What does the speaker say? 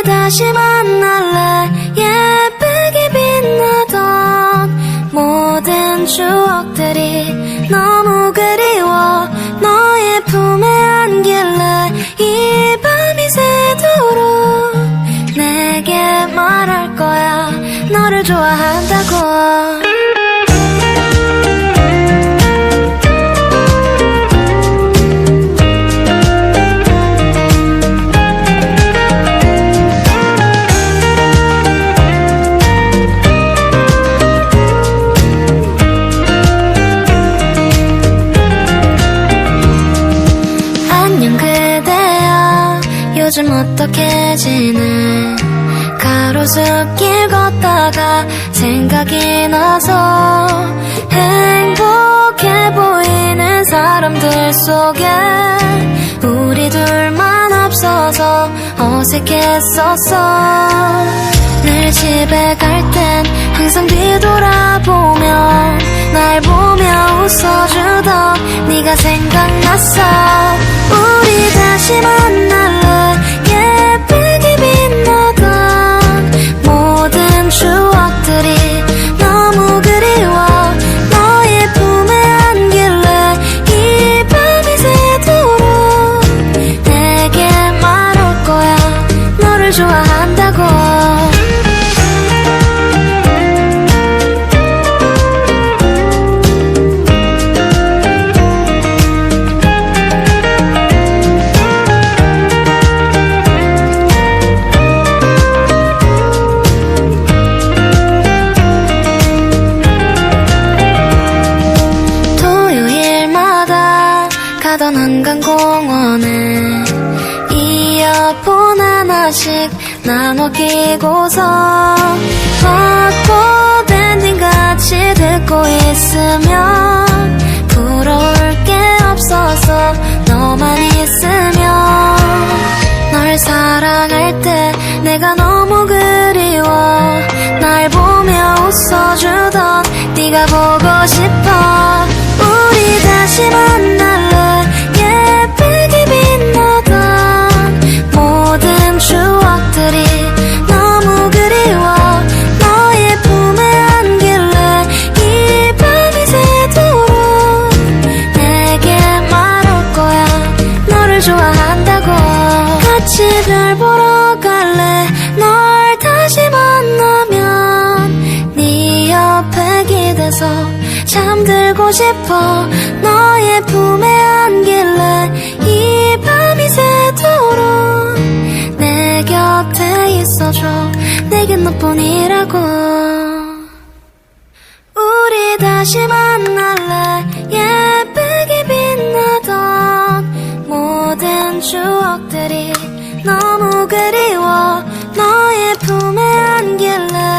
다시 만날래. 예쁘게 빛나던 모든 추억들이 너무 그리워. 너의 품에 안길래 이 밤이 새도록 내게 말할 거야. 너를 좋아한다고. 요즘 어떻게 지내? 가로수길 걷다가 생각이 나서 행복해 보이는 사람들 속에 우리 둘만 없어서 어색했었어. 늘 집에 갈 땐 항상 뒤돌아보며 날 보며 웃어주던 네가 생각났어. 우리 다시 만날래. 예쁘게 빛나던 모든 추억들이 너무 그리워. 너의 품에 안길래 이 밤이 새도록 내게 말할 거야. 너를 좋아한다고. 가던 한강공원에 이어폰 하나씩 나눠 끼고서 벚꽃 엔딩같이 듣고 있으면 부러울 게 없어서 너만 있으면 널 사랑할 때 내가 너무 그리워. 날 보며 웃어주던 네가 보고 싶어. 우리 다시 만날래. 예쁘게 빛나던 모든 추억들이 너무 그리워. 너의 품에 안길래 이 밤이 새도록 내게 말할 거야. 너를 좋아한다고. 같이 별 보러 갈래. 널 다시 만나면 네 옆에 기대서 잠들고 싶어. 너의 품에 안길래 이 밤이 새도록 내 곁에 있어줘. 내겐 너뿐이라고. 우리 다시 만날래. 예쁘게 빛나던 모든 추억들이 너무 그리워. 너의 품에 안길래